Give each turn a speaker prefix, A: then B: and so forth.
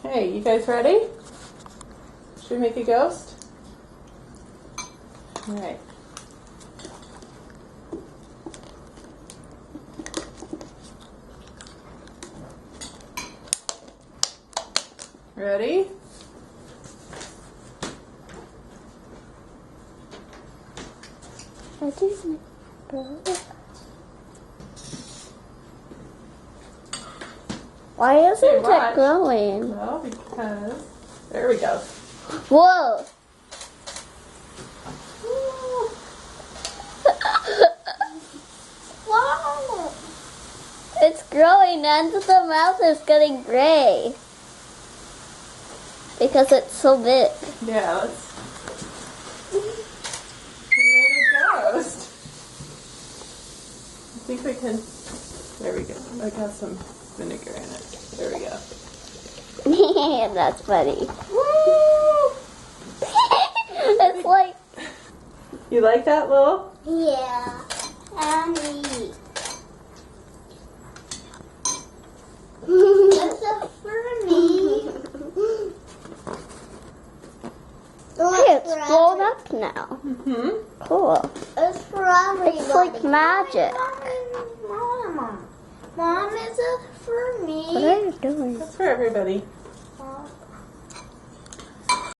A: Hey, you guys ready? Should we make a ghost? All right. Ready?
B: I didn't grow. Why isn't it
A: watch.
B: glowing?
A: Well, because there we go.
B: Whoa! Wow! It's growing and the mouth is getting gray. Because it's so big.
A: Yeah, we made a ghost. I think we can. There we go. I got some vinegar in it. There we go.
B: That's funny.
A: Woo!
B: It's like...
A: You like that, Lil?
B: Yeah. Annie. That's so funny. Hey, it's blown up now.
A: Mm-hmm.
B: Cool. It's for everybody. It's like magic.
C: Mom, is it for me?
B: What are you doing?
A: That's for everybody.